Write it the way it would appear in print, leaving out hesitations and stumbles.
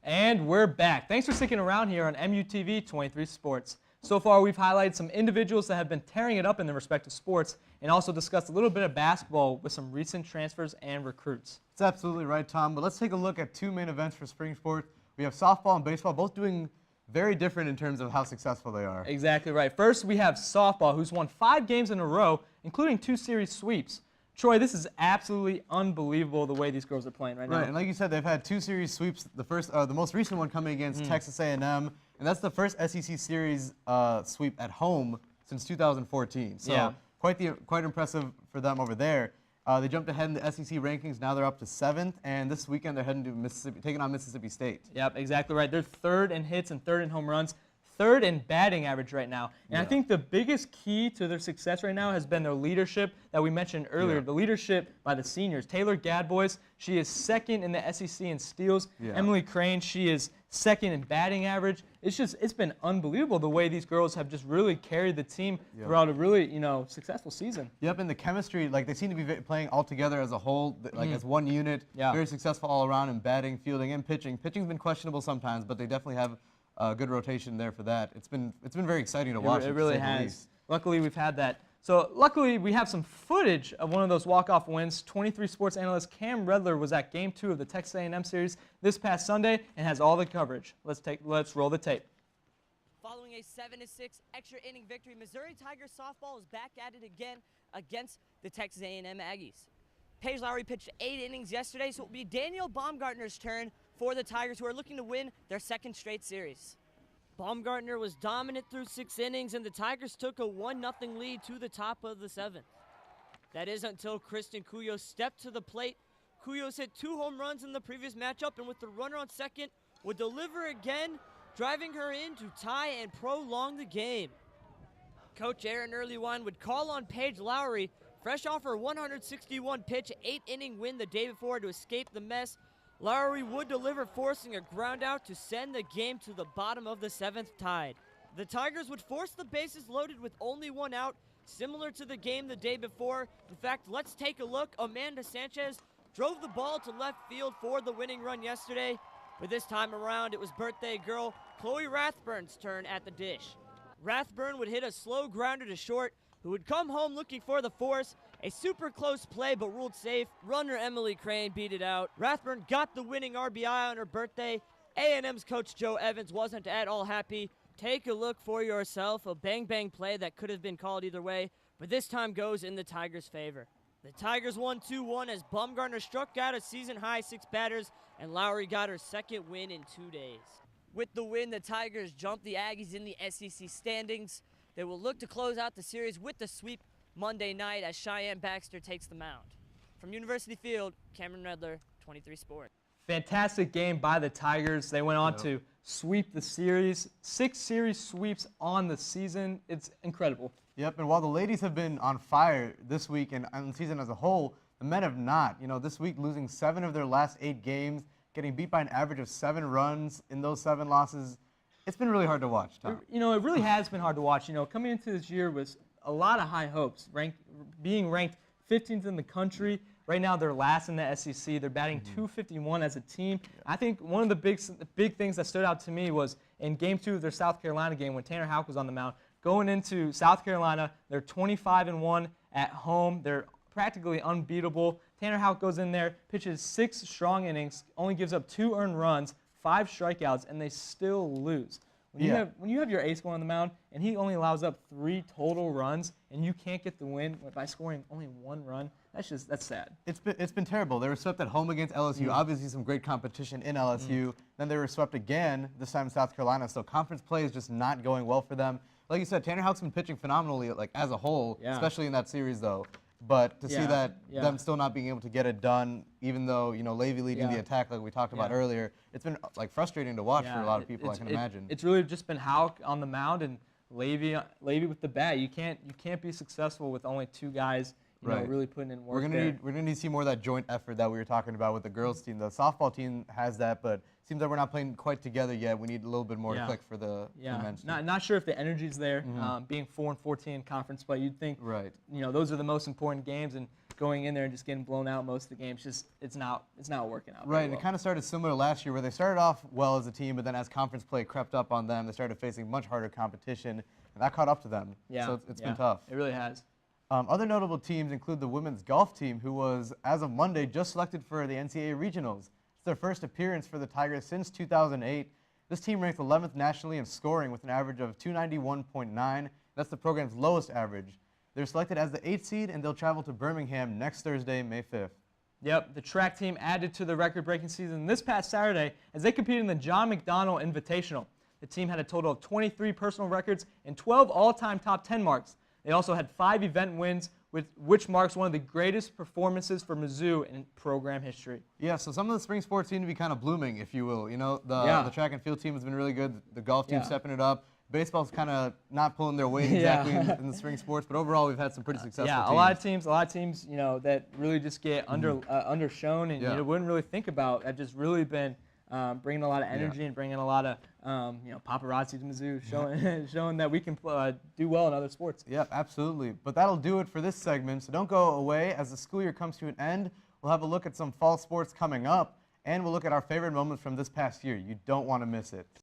And we're back. Thanks for sticking around here on TW23 Sports. So far, we've highlighted some individuals that have been tearing it up in their respective sports and also discussed a little bit of basketball with some recent transfers and recruits. That's absolutely right, Tom. But let's take a look at two main events for spring sports. We have softball and baseball, both doing very different in terms of how successful they are. Exactly right. First, we have softball, who's won 5 games in a row, including 2 series sweeps. Troy, this is absolutely unbelievable the way these girls are playing right now. Right, and like you said, they've had 2 series sweeps. The most recent one coming against Texas A&M, and that's the first SEC series sweep at home since 2014. So yeah. quite impressive for them over there. They jumped ahead in the SEC rankings. Now they're up to 7th, and this weekend they're heading to Mississippi, taking on Mississippi State. Yep, exactly right. They're 3rd in hits and 3rd in home runs. 3rd in batting average right now. And I think the biggest key to their success right now has been their leadership that we mentioned earlier. The leadership by the seniors. Taylor Gadbois, she is 2nd in the SEC in steals. Emily Crane, she is 2nd in batting average. It's been unbelievable the way these girls have just really carried the team throughout a really, successful season. Yep, and the chemistry, like they seem to be playing all together as a whole, like as one unit. Very successful all around in batting, fielding, and pitching. Pitching's been questionable sometimes, but they definitely have good rotation there for that. It's been very exciting to watch. It really has. Luckily, we've had that. So luckily, we have some footage of one of those walk-off wins. 23 sports analyst Cam Redler was at Game 2 of the Texas A&M series this past Sunday and has all the coverage. Let's roll the tape. Following a 7-6 extra inning victory, Missouri Tigers softball is back at it again against the Texas A&M Aggies. Paige Lowry pitched 8 innings yesterday, so it will be Daniel Baumgartner's turn for the Tigers, who are looking to win their 2nd straight series. Baumgartner was dominant through 6 innings, and the Tigers took a 1-0 lead to the top of the 7th. That is until Kristen Cuyos stepped to the plate. Cuyos hit 2 home runs in the previous matchup, and with the runner on second, would deliver again, driving her in to tie and prolong the game. Coach Aaron Earlywine would call on Paige Lowry, fresh off her 161-pitch, 8-inning win the day before to escape the mess. Lowry would deliver, forcing a ground out to send the game to the bottom of the 7th tied. The Tigers would force the bases loaded with only 1 out, similar to the game the day before. In fact, let's take a look. Amanda Sanchez drove the ball to left field for the winning run yesterday, but this time around it was birthday girl Chloe Rathburn's turn at the dish. Rathburn would hit a slow grounder to short, who would come home looking for the force. A super close play, but ruled safe. Runner Emily Crane beat it out. Rathburn got the winning RBI on her birthday. A&M's coach Joe Evans wasn't at all happy. Take a look for yourself. A bang-bang play that could have been called either way, but this time goes in the Tigers' favor. The Tigers won 2-1 as Baumgartner struck out a season-high 6 batters, and Lowry got her 2nd win in 2 days. With the win, the Tigers jumped the Aggies in the SEC standings. They will look to close out the series with the sweep Monday night as Cheyenne Baxter takes the mound. From University Field, Cameron Redler, 23 Sports. Fantastic game by the Tigers. They went on to sweep the series. 6 series sweeps on the season. It's incredible. Yep, and while the ladies have been on fire this week and on the season as a whole, the men have not. This week losing 7 of their last 8 games, getting beat by an average of 7 runs in those 7 losses. It's been really hard to watch, Tom. It really has been hard to watch. Coming into this year was a lot of high hopes, being ranked 15th in the country. Right now, they're last in the SEC. They're batting .251 as a team. I think one of the big things that stood out to me was in Game 2 of their South Carolina game when Tanner Houck was on the mound. Going into South Carolina, they're 25-1 at home. They're practically unbeatable. Tanner Houck goes in there, pitches 6 strong innings, only gives up 2 earned runs, 5 strikeouts, and they still lose. When you have your ace going on the mound and he only allows up 3 total runs and you can't get the win by scoring only 1 run, that's sad. It's been terrible. They were swept at home against LSU. Obviously some great competition in LSU. Then they were swept again, this time in South Carolina. So conference play is just not going well for them. Like you said, Tanner Houck's been pitching phenomenally as a whole, especially in that series though. But to see that them still not being able to get it done, even though Levy leading the attack like we talked about earlier, it's been frustrating to watch for a lot of people. I can imagine. It's really just been Houck on the mound and Levy with the bat. You can't be successful with only 2 guys really putting in work. We're gonna need to see more of that joint effort that we were talking about with the girls team. The softball team has that, but it seems like we're not playing quite together yet. We need a little bit more to click for the men's team. Not sure if the energy's there. Being 4-14 in conference play, you'd think those are the most important games, and going in there and just getting blown out most of the games. Just it's not working out. Right, very and well. it kind of started similar last year where they started off well as a team, but then as conference play crept up on them, they started facing much harder competition, and that caught up to them. Yeah, So it's yeah, been tough. It really has. Other notable teams include the women's golf team, who was, as of Monday, just selected for the NCAA regionals. It's their first appearance for the Tigers since 2008. This team ranked 11th nationally in scoring with an average of 291.9. That's the program's lowest average. They're selected as the 8th seed, and they'll travel to Birmingham next Thursday, May 5th. Yep, the track team added to the record-breaking season this past Saturday as they competed in the John McDonnell Invitational. The team had a total of 23 personal records and 12 all-time top 10 marks. They also had 5 event wins, which marks one of the greatest performances for Mizzou in program history. Yeah, so some of the spring sports seem to be kind of blooming, if you will. You know, the track and field team has been really good. The golf team stepping it up. Baseball's kind of not pulling their weight exactly in the spring sports, but overall we've had some pretty successful teams. A lot of teams, you know, that really just get undershown, and you wouldn't really think about. Have just really been bringing a lot of energy and bringing a lot of paparazzi to Mizzou, showing that we can do well in other sports. Yep, absolutely. But that'll do it for this segment. So don't go away. As the school year comes to an end, we'll have a look at some fall sports coming up, and we'll look at our favorite moments from this past year. You don't want to miss it.